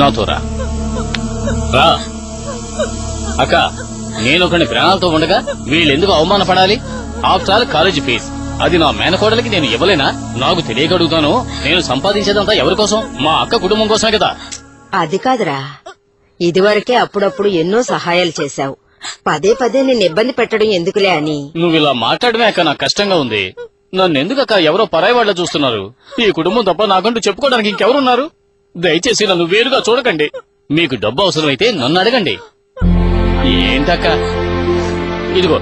నాతో రా. రా అక్క, నేను ఒకరిని ప్రాణాలతో ఉండగా వీళ్ళెందుకు అవమానపడాలి? ఆఫ్టర్ ఆల్ కాలేజీ ఫీజు, అది నా మేనకోడలికి నేను ఇవ్వలేనా? నాకు తెలియగలుగుతాను. నేను సంపాదించేదంతా ఎవరి కోసం? మా అక్క కుటుంబం కోసమే కదా. అది కాదురా, ఇదివరకే అప్పుడప్పుడు ఎన్నో సహాయాలు చేశావు. పదే పదే నిన్ను ఇబ్బంది పెట్టడం ఎందుకులే అని. నువ్వు ఇలా మాట్లాడమే అక్క నాకు కష్టంగా ఉంది. నన్ను ఎందుకక్క ఎవరో పరాయి వాళ్ళ చూస్తున్నారు? ఈ కుటుంబం తప్ప నాకంటూ చెప్పుకోవడానికి ఇంకెవరున్నారు? దయచేసి నన్ను వేరుగా చూడకండి. మీకు డబ్బు అవసరమైతే నన్ను అడగండి. ఏంటక్క, ఇదిగో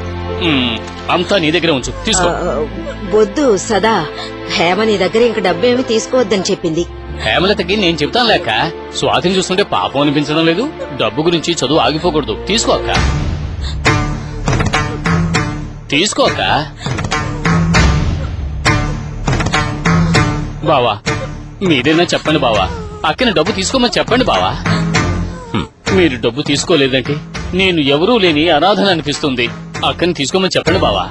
అంతా నీ దగ్గర ఉంచు, తీసుకో. వద్దు సదా, హేమ నీ దగ్గర ఇంక డబ్బేమి తీసుకోవద్దని చెప్పింది. హేమలతకి నేను చెప్తాను లేక, స్వాతిని చూస్తుంటే పాపం అనిపించడం లేదు. డబ్బు గురించి చదువు ఆగిపోకూడదు. తీసుకో అక్క, తీసుకో అక్క. బావా మీరేనా చెప్పండి బావా, అక్కని డబ్బు తీసుకోమని చెప్పండి బావా. మీరు డబ్బు తీసుకోలేదంటే నేను ఎవరూ లేని అనాథన అనిపిస్తుంది. అక్కని తీసుకోమని చెప్పండి బావా.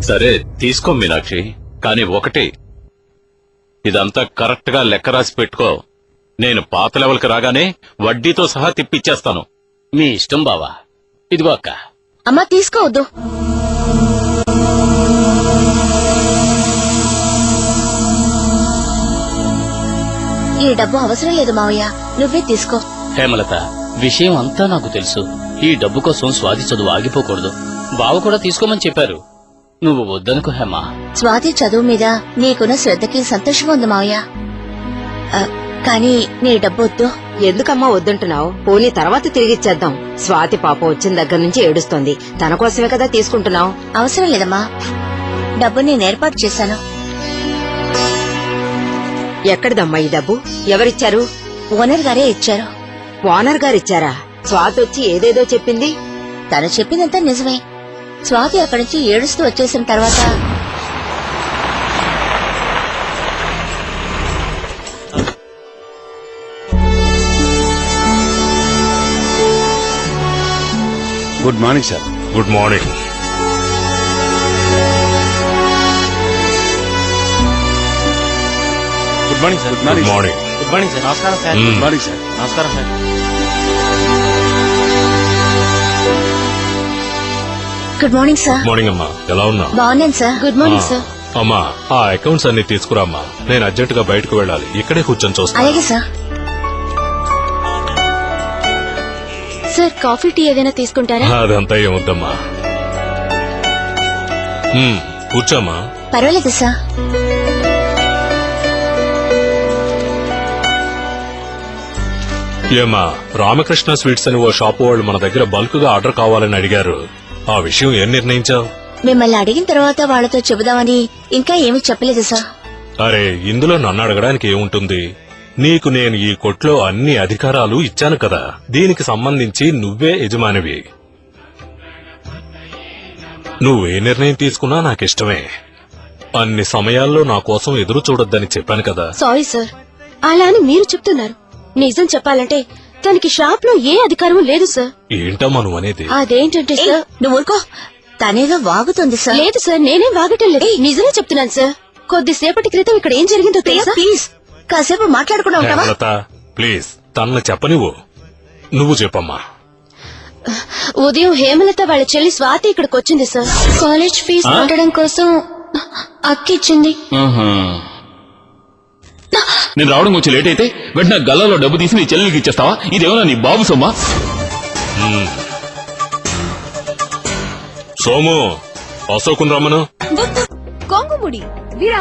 సరే తీసుకో మీనాక్షి, కానీ ఒకటి, ఇదంతా కరెక్ట్ గా లెక్క రాసి పెట్టుకో. నేను పాత లెవెల్కి రాగానే వడ్డీతో సహా తిప్పిచ్చేస్తాను. మీ ఇష్టం బావా. ఇదిగో అక్క. అమ్మా తీసుకోవద్దు. ఈ డబ్బు అవసరం లేదు మావయ్య, నువ్వే తీసుకో. హేమలత, విషయం అంతా నాకు తెలుసు. ఈ డబ్బు కోసం స్వాతి చదువు ఆగిపోకూడదు. బావ కూడా తీసుకోమని చెప్పారు. నువ్వు వద్దనుకో హేమ. స్వాతి చదువు మీద నీకున్న శ్రద్ధకి సంతోషంగా ఉంది మావయ్య, కానీ నీ డబ్బు వద్దు. ఎందుకమ్మా వద్దంటున్నావు? పోనీ తర్వాత తిరిగిచ్చేద్దాం. స్వాతి పాప వచ్చిన దగ్గర నుంచి ఏడుస్తోంది. తన కోసమే కదా తీసుకుంటున్నావు. అవసరం లేదమ్మా, డబ్బు నేను ఏర్పాటు చేశాను. ఎక్కడిదమ్మా ఈ డబ్బు? ఎవరిచ్చారు? ఓనర్ గారే ఇచ్చారు. ఓనర్ గారిచ్చారా? స్వాతి వచ్చి ఏదేదో చెప్పింది. తను చెప్పిందంతా నిజమే. స్వాతి అక్కడి నుంచి ఏడుస్తూ వచ్చేసిన తర్వాత good morning sir. Good morning. Good morning sir. Good morning. Good morning sir. నమస్కారం సార్. Good morning sir. నమస్కారం sir. Good morning sir. Morning అమ్మా, ఎలా ఉన్నా? బాగున్నాను సార్. Good morning sir. అమ్మా, ఆ అకౌంట్స్ అన్ని తీసుకురామ్మా. నేను అర్జెంట్ గా బయటకు వెళ్ళాలి. ఇక్కడే కూర్చొని చూస్తాను. అలాగే సార్. సార్ కాఫీ టీ ఏదైనా తీసుకుంటారా? అదంతా ఏమొద్దమ్మా. కూర్చోమ్మా. పర్వాలేదు సార్. ఏమా, రామకృష్ణ స్వీట్స్ అని ఓ షాపు వాళ్ళు మన దగ్గర బల్క్ గా ఆర్డర్ కావాలని అడిగారు. ఆ విషయం ఏం నిర్ణయించావు? మిమ్మల్ని అడిగిన తర్వాత వాళ్లతో చెబుదామని ఇంకా ఏమీ చెప్పలేదు సార్. అరే, ఇందులో నన్ను అడగడానికి ఏముంటుంది? నీకు నేను ఈ కొట్లో అన్ని అధికారాలు ఇచ్చాను కదా. దీనికి సంబంధించి నువ్వే యజమానివి. నువ్వే నిర్ణయం తీసుకున్నా నాకిష్టమే. అన్ని సమయాల్లో నా కోసం ఎదురు చూడొద్దని చెప్పాను కదా. సారీ సార్, అలా అని మీరు చెప్తున్నారు. నిజం చెప్పాలంటే తనకి షాప్ లో ఏ అధికారం లేదు సార్. ఏంటమ్మా నువ్వు అనేది? అదేంటంటే సార్, నువ్వు ఊరుకో. తనేదో వాగుతుంది సార్. లేదు సార్, నేనేం వాగటం లేదు. నిజమే చెప్తున్నాను సార్. కొద్దిసేపటి క్రితం ఇక్కడ ఏం జరిగిందో తెలుసా? ప్లీజ్ కాసేపు మాట్లాడకుండా ఉంటావా? హేమలత, ప్లీజ్ తనను చెప్పనివ్వు. నువ్వు చెప్పమ్మా. ఉదయం హేమలత వాళ్ళ చెల్లి స్వాతి ఇక్కడికి వచ్చింది సార్. కాలేజ్ ఫీజు కట్టడం కోసం అక్కిచ్చింది. నేను రావడం కొంచెం లేట్ అయితే వెంటనే గల్లలో డబ్బు తీసి నీ చెల్లెలికి ఇచ్చేస్తావా? ఇదేమన్నా నీ బాబు సొమ్మా? సోము, అశోకుని రమ్మను. కొంగుముడి వీరా